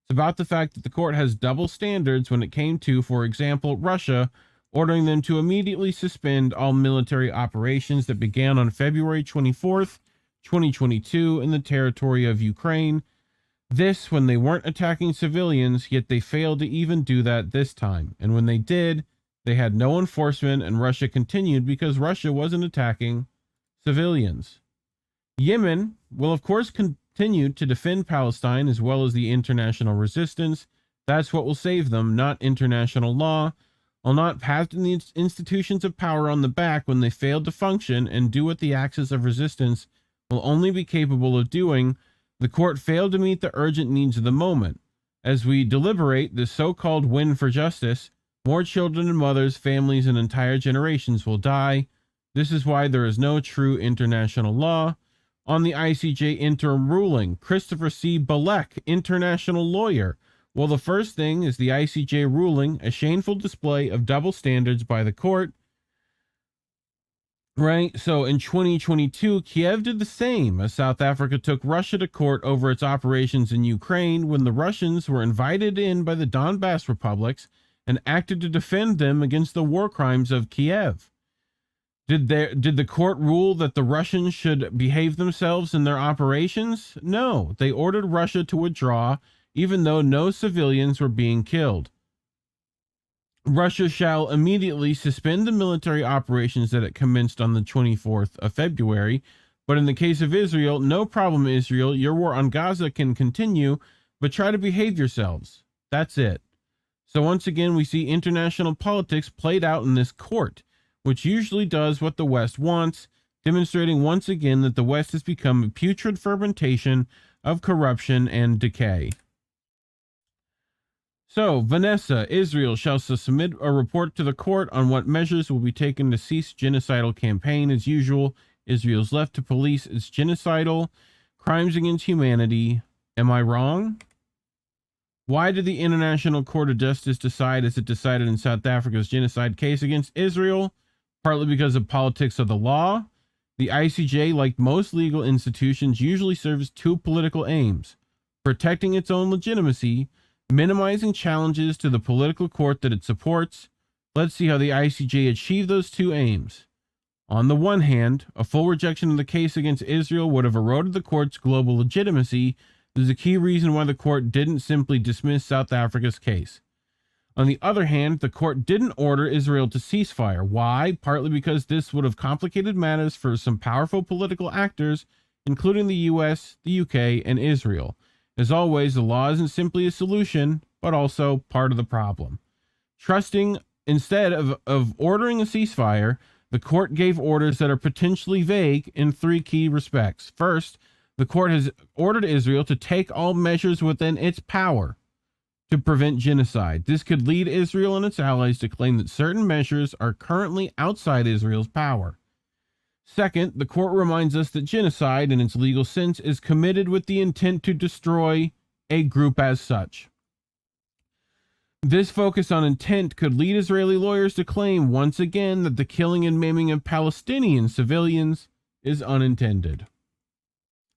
It's about the fact that the court has double standards when it came to, for example, Russia, ordering them to immediately suspend all military operations that began on February 24th, 2022 in the territory of Ukraine. This when they weren't attacking civilians, yet they failed to even do that this time. And when they did, they had no enforcement, and Russia continued because Russia wasn't attacking civilians. Yemen will, of course, continue to defend Palestine as well as the international resistance. That's what will save them, not international law. While not patting the institutions of power on the back when they failed to function and do what the axis of resistance will only be capable of doing, the court failed to meet the urgent needs of the moment. As we deliberate this so-called win for justice, more children and mothers, families, and entire generations will die. This is why there is no true international law. On the ICJ interim ruling, Christopher C. Balek, international lawyer. Well, the first thing is the ICJ ruling, a shameful display of double standards by the court. Right? So in 2022, Kiev did the same as South Africa took Russia to court over its operations in Ukraine when the Russians were invited in by the Donbass republics and acted to defend them against the war crimes of Kiev. Did the court rule that the Russians should behave themselves in their operations? No, they ordered Russia to withdraw, even though no civilians were being killed. Russia shall immediately suspend the military operations that it commenced on the 24th of February. But in the case of Israel, no problem, Israel. Your war on Gaza can continue, but try to behave yourselves. That's it. So once again, we see international politics played out in this court, which usually does what the West wants, demonstrating once again that the West has become a putrid fermentation of corruption and decay. So, Vanessa, Israel shall submit a report to the court on what measures will be taken to cease genocidal campaign. As usual, Israel's left to police its genocidal crimes against humanity. Am I wrong? Why did the International Court of Justice decide as it decided in South Africa's genocide case against Israel? Partly because of politics of the law. The ICJ, like most legal institutions, usually serves two political aims: protecting its own legitimacy, minimizing challenges to the political court that it supports. Let's see how the ICJ achieved those two aims. On the one hand, a full rejection of the case against Israel would have eroded the court's global legitimacy. This is a key reason why the court didn't simply dismiss South Africa's case. On the other hand, the court didn't order Israel to cease fire. Why? Partly because this would have complicated matters for some powerful political actors, including the US, the UK, and Israel. As always, the law isn't simply a solution, but also part of the problem. Instead of ordering a ceasefire, the court gave orders that are potentially vague in three key respects. First, the court has ordered Israel to take all measures within its power to prevent genocide. This could lead Israel and its allies to claim that certain measures are currently outside Israel's power. Second, the court reminds us that genocide, in its legal sense, is committed with the intent to destroy a group as such. This focus on intent could lead Israeli lawyers to claim once again that the killing and maiming of Palestinian civilians is unintended.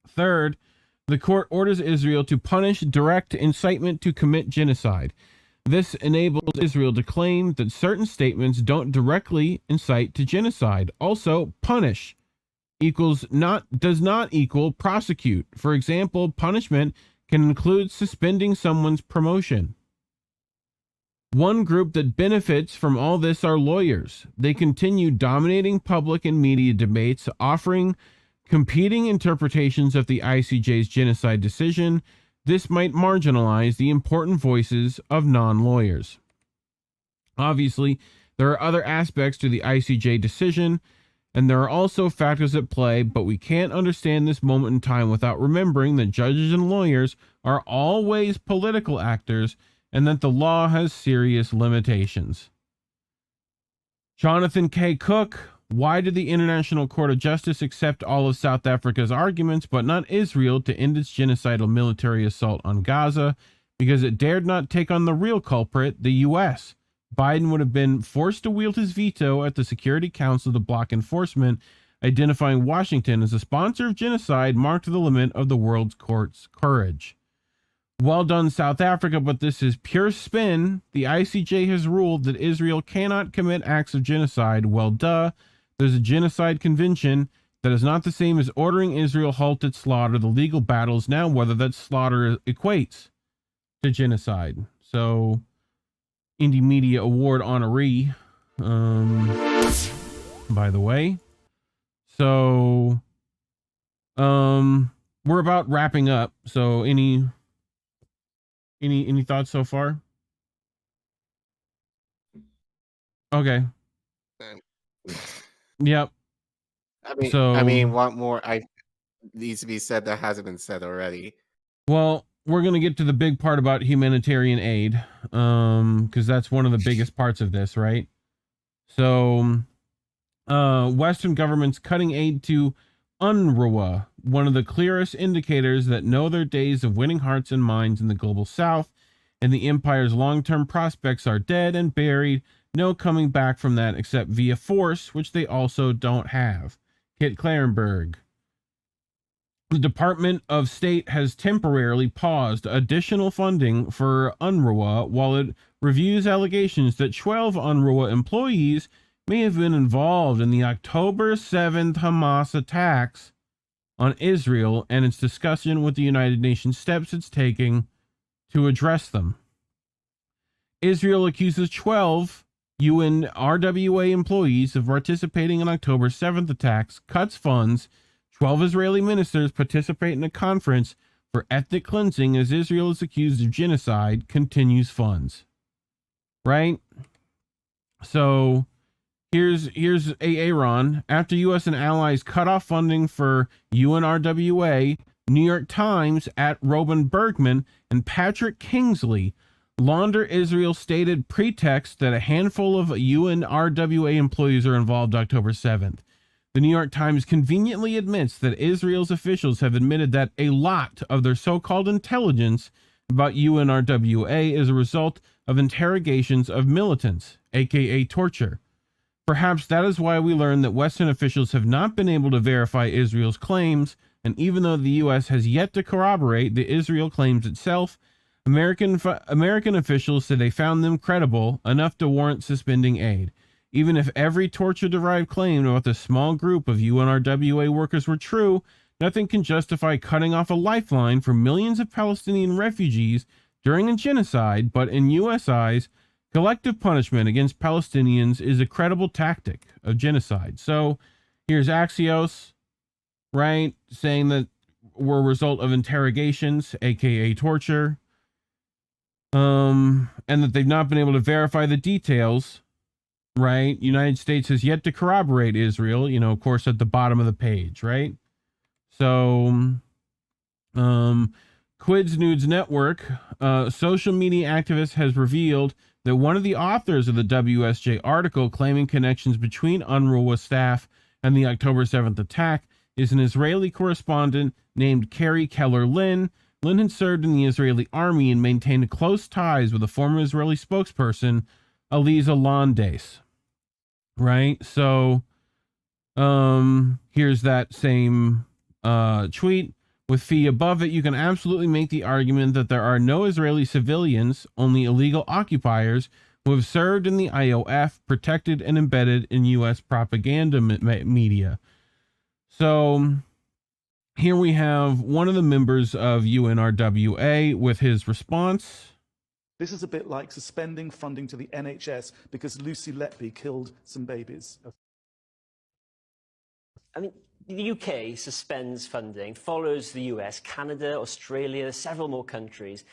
Third, the court orders Israel to punish direct incitement to commit genocide. This enables Israel to claim that certain statements don't directly incite to genocide. Also, punish does not equal prosecute. For example, punishment can include suspending someone's promotion. One group that benefits from all this are lawyers. They continue dominating public and media debates, offering competing interpretations of the ICJ's genocide decision. This might marginalize the important voices of non-lawyers. Obviously, there are other aspects to the ICJ decision, and there are also factors at play, but we can't understand this moment in time without remembering that judges and lawyers are always political actors and that the law has serious limitations. Jonathan K. Cook, why did the International Court of Justice accept all of South Africa's arguments, but not Israel, to end its genocidal military assault on Gaza? Because it dared not take on the real culprit, the U.S. Biden would have been forced to wield his veto at the Security Council to block enforcement, identifying Washington as a sponsor of genocide marked the limit of the world's court's courage. Well done, South Africa, but this is pure spin. The ICJ has ruled that Israel cannot commit acts of genocide. Well, duh. There's a genocide convention. That is not the same as ordering Israel halt its slaughter. The legal battle is now whether that slaughter equates to genocide. So, Indie Media Award honoree, by the way. So, we're about wrapping up. So, any thoughts so far? Okay. Yep. I mean, what more needs to be said that hasn't been said already? Well, we're going to get to the big part about humanitarian aid, because that's one of the biggest parts of this, right? So, Western governments cutting aid to UNRWA, one of the clearest indicators that know their days of winning hearts and minds in the global south, and the empire's long-term prospects are dead and buried. No coming back from that except via force, which they also don't have. Kit Clarenberg. The Department of State has temporarily paused additional funding for UNRWA while it reviews allegations that 12 UNRWA employees may have been involved in the October 7th Hamas attacks on Israel and its discussion with the United Nations steps it's taking to address them. Israel accuses 12 UNRWA employees of participating in October 7th attacks, cuts funds. 12 Israeli ministers participate in a conference for ethnic cleansing as Israel is accused of genocide, continues funds. Right? So here's Aaron. After U.S. and allies cut off funding for UNRWA, New York Times at Robin Bergman and Patrick Kingsley launder Israel's stated pretext that a handful of UNRWA employees are involved October 7th. The New York Times conveniently admits that Israel's officials have admitted that a lot of their so-called intelligence about UNRWA is a result of interrogations of militants, aka torture. Perhaps that is why we learn that Western officials have not been able to verify Israel's claims, and even though the U.S. has yet to corroborate the Israel claims itself, American officials said they found them credible enough to warrant suspending aid. Even if every torture-derived claim about the small group of UNRWA workers were true, nothing can justify cutting off a lifeline for millions of Palestinian refugees during a genocide, but in U.S. eyes, collective punishment against Palestinians is a credible tactic of genocide. So here's Axios, right, saying that were a result of interrogations, aka torture, and that they've not been able to verify the details, right? United States has yet to corroborate Israel, of course, at the bottom of the page, right? So, Quids Nudes Network, social media activist has revealed that one of the authors of the WSJ article claiming connections between UNRWA staff and the October 7th attack is an Israeli correspondent named Carrie Keller-Lynn. Lynn had served in the Israeli army and maintained close ties with a former Israeli spokesperson, Aliza Landes. Right? So, here's that same tweet. With fee above it, you can absolutely make the argument that there are no Israeli civilians, only illegal occupiers who have served in the IOF, protected and embedded in U.S. propaganda media. So here we have one of the members of UNRWA with his response. This is a bit like suspending funding to the NHS because Lucy Letby killed some babies. I mean, the UK suspends funding, follows the US, Canada, Australia, several more countries.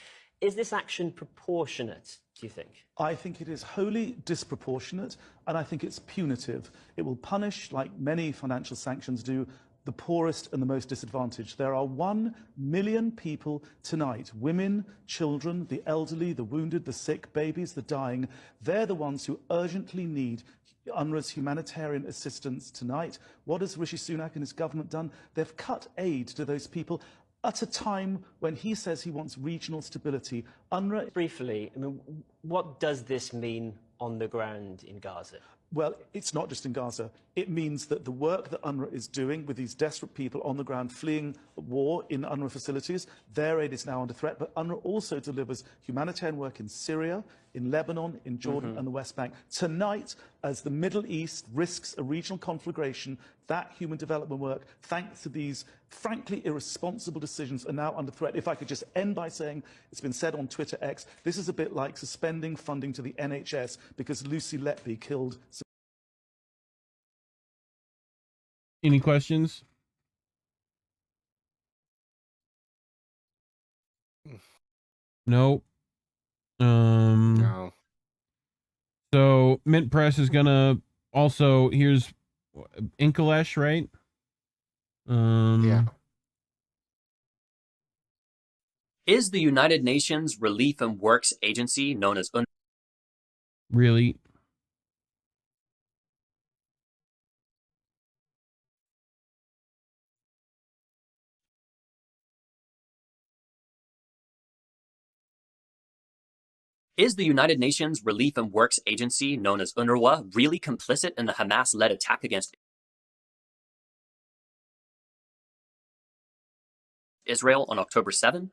Is this action proportionate, do you think? I think it is wholly disproportionate, and I think it's punitive. It will punish, like many financial sanctions do, the poorest and the most disadvantaged. There are 1 million people tonight, women, children, the elderly, the wounded, the sick, babies, the dying. They're the ones who urgently need UNRWA's humanitarian assistance tonight. What has Rishi Sunak and his government done? They've cut aid to those people at a time when he says he wants regional stability. UNRWA... Briefly, I mean, what does this mean on the ground in Gaza? Well, it's not just in Gaza. It means that the work that UNRWA is doing with these desperate people on the ground fleeing war in UNRWA facilities, their aid is now under threat. But UNRWA also delivers humanitarian work in Syria, in Lebanon, in Jordan and the West Bank. Tonight, as the Middle East risks a regional conflagration, that human development work, thanks to these frankly irresponsible decisions, are now under threat. If I could just end by saying, it's been said on Twitter X, this is a bit like suspending funding to the NHS because Lucy Letby killed... Any questions? Nope. No. So Mint Press is gonna also, here's Inkalesh, right? Yeah. Is the United Nations Relief and Works Agency, known as UNRWA, really? Is the United Nations Relief and Works Agency, known as UNRWA, really complicit in the Hamas-led attack against Israel on October 7?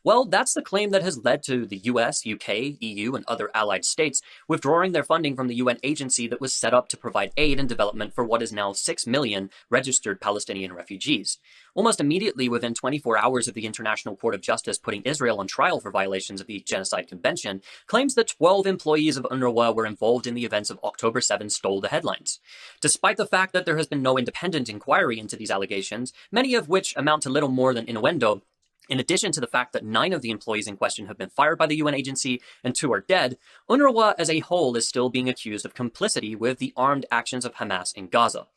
Well, that's the claim that has led to the US, UK, EU, and other allied states withdrawing their funding from the UN agency that was set up to provide aid and development for what is now 6 million registered Palestinian refugees. Almost immediately within 24 hours of the International Court of Justice putting Israel on trial for violations of the Genocide Convention, claims that 12 employees of UNRWA were involved in the events of October 7 stole the headlines. Despite the fact that there has been no independent inquiry into these allegations, many of which amount to little more than innuendo, in addition to the fact that 9 of the employees in question have been fired by the UN agency and 2 are dead, UNRWA as a whole is still being accused of complicity with the armed actions of Hamas in Gaza.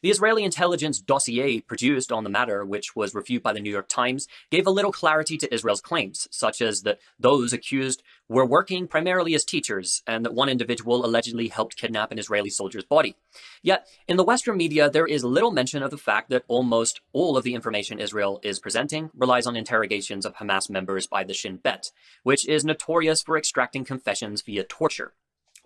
The Israeli intelligence dossier produced on the matter, which was reviewed by the New York Times, gave a little clarity to Israel's claims, such as that those accused were working primarily as teachers, and that one individual allegedly helped kidnap an Israeli soldier's body. Yet, in the Western media, there is little mention of the fact that almost all of the information Israel is presenting relies on interrogations of Hamas members by the Shin Bet, which is notorious for extracting confessions via torture.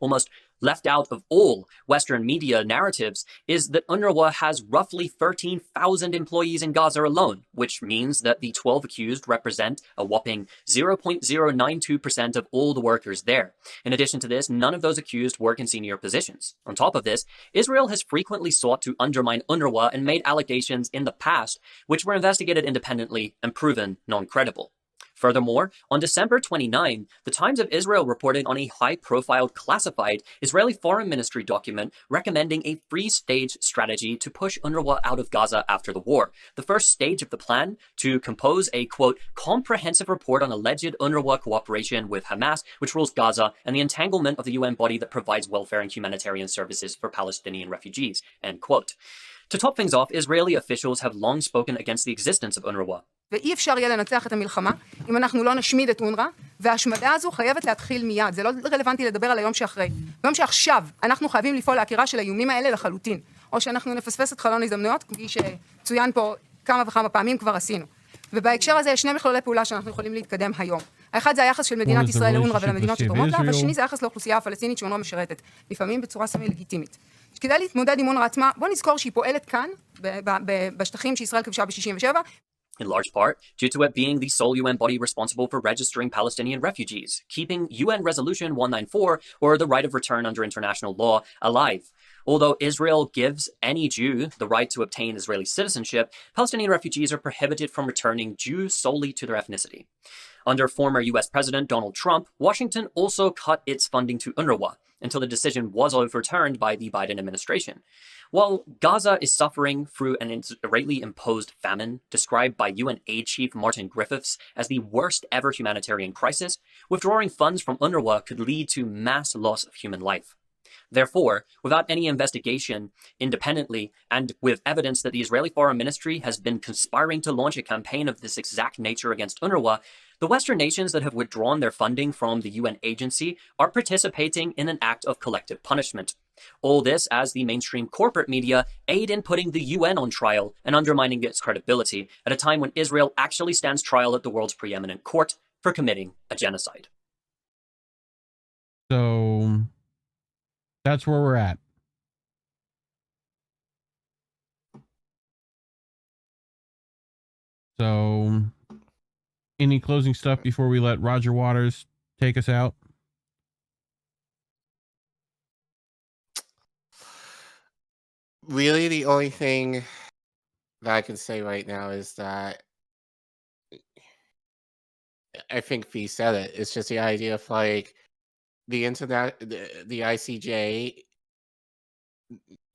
almost left out of all Western media narratives, is that UNRWA has roughly 13,000 employees in Gaza alone, which means that the 12 accused represent a whopping 0.092% of all the workers there. In addition to this, none of those accused work in senior positions. On top of this, Israel has frequently sought to undermine UNRWA and made allegations in the past which were investigated independently and proven non-credible. Furthermore, on December 29, the Times of Israel reported on a high-profile classified Israeli Foreign Ministry document recommending a three-stage strategy to push UNRWA out of Gaza after the war. The first stage of the plan, to compose a, quote, comprehensive report on alleged UNRWA cooperation with Hamas, which rules Gaza, and the entanglement of the UN body that provides welfare and humanitarian services for Palestinian refugees, end quote. To top things off, Israeli officials have long spoken against the existence of UNRWA. ואי אפשר יהיה לנצח את המלחמה אם אנחנו לא נשמיד את אונר"א, וההשמדה הזו חייבת להתחיל מיד. זה לא רלוונטי לדבר על היום שאחרי. ביום שעכשיו אנחנו חייבים לפעול לעקירה של האיומים האלה לחלוטין, או שאנחנו נפספס את חלון הזדמנויות, כפי שצוין פה כמה וכמה פעמים כבר עשינו. ובהקשר הזה יש שני מכלולי פעולה שאנחנו יכולים להתקדם היום. האחד זה היחס של מדינת ישראל לאונר"א ולמדינות שתורמות לה, והשני זה היחס לאוכלוסייה הפלסטינית שאונר"א משרתת, לפעמים בצורה סמי לגיטימית. כדי להתמודד עם אונר"א עצמה, בוא נזכור שהיא פועלת כאן, בשטחים שישראל כבשה ב-67. In large part, due to it being the sole UN body responsible for registering Palestinian refugees, keeping UN Resolution 194, or the right of return under international law, alive. Although Israel gives any Jew the right to obtain Israeli citizenship, Palestinian refugees are prohibited from returning Jews solely to their ethnicity. Under former US President Donald Trump, Washington also cut its funding to UNRWA until the decision was overturned by the Biden administration. While Gaza is suffering through an Israeli-imposed famine, described by UN aid chief Martin Griffiths as the worst ever humanitarian crisis, withdrawing funds from UNRWA could lead to mass loss of human life. Therefore, without any investigation independently, and with evidence that the Israeli Foreign Ministry has been conspiring to launch a campaign of this exact nature against UNRWA, the Western nations that have withdrawn their funding from the UN agency are participating in an act of collective punishment. All this as the mainstream corporate media aid in putting the UN on trial and undermining its credibility at a time when Israel actually stands trial at the world's preeminent court for committing a genocide. So that's where we're at. So, any closing stuff before we let Roger Waters take us out? Really, the only thing that I can say right now is that I think Fee said it. It's just the idea of like the internet, the ICJ,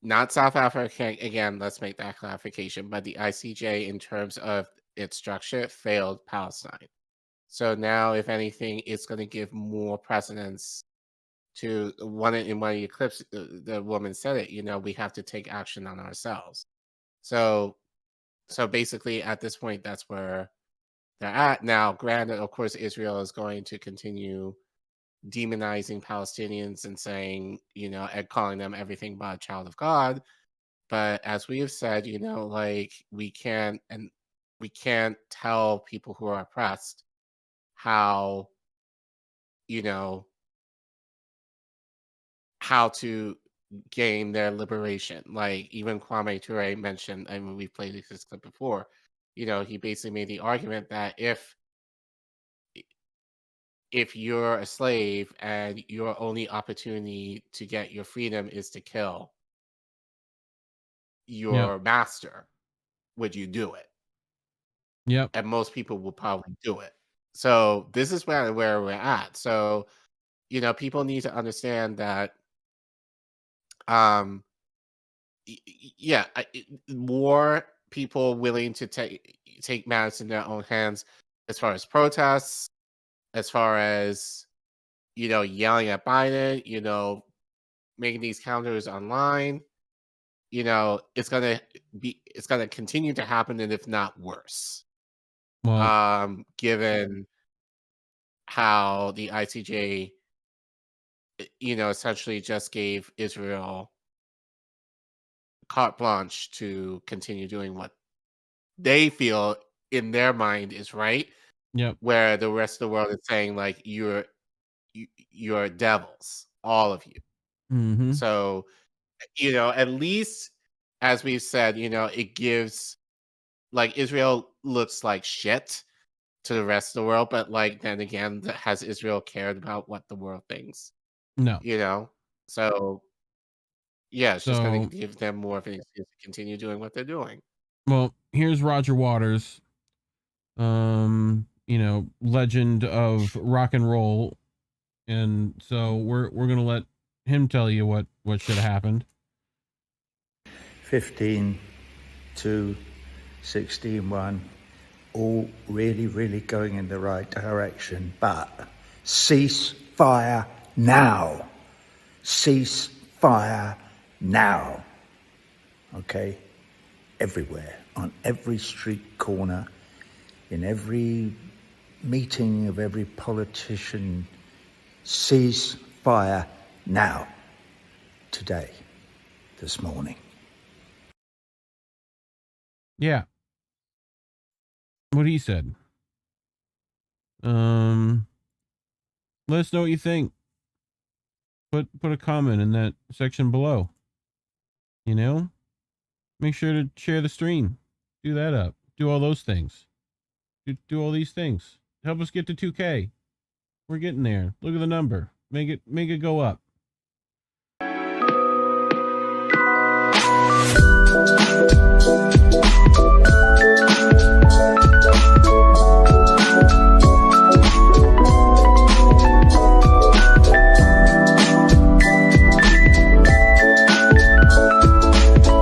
not South Africa. Again, let's make that clarification. But the ICJ, in terms of its structure, failed Palestine. So now, if anything, it's going to give more precedence to one of the clips. The woman said it. You know, we have to take action on ourselves. So basically, at this point, that's where they're at now. Granted, of course, Israel is going to continue demonizing Palestinians and saying, you know, and calling them everything but a child of God. But as we have said, you know, like we can't tell people who are oppressed how, you know, how to gain their liberation. Like even Kwame Ture mentioned, I mean, we've played this clip before, you know, he basically made the argument that if you're a slave and your only opportunity to get your freedom is to kill your master, would you do it? Yep. And most people will probably do it. So this is where we're at. So, you know, people need to understand that more people willing to take matters in their own hands as far as protests, as far as, you know, yelling at Biden, you know, making these counters online, you know, it's gonna continue to happen, and if not worse. Well, given how the ICJ, you know, essentially just gave Israel carte blanche to continue doing what they feel in their mind is right. Yep. Where the rest of the world is saying like you're devils all of you. Mm-hmm. So, at least as we've said, it gives, like, Israel looks like shit to the rest of the world, but like then again, has Israel cared about what the world thinks? No. So yeah, it's just going So, to give them more of an excuse to continue doing what they're doing. well, here's Roger Waters, legend of rock and roll, and so we're gonna let him tell you what should have happened. 15 to 16-1, all really going in the right direction, but cease fire now. Cease fire now. Okay? Everywhere, on every street corner, in every meeting of every politician, cease fire now. Today, this morning. Yeah. What he said. Let us know what you think. Put a comment in that section below. Make sure to share the stream. Do that up. Do all those things. Do all these things. Help us get to 2K. We're getting there. Look at the number. Make it go up.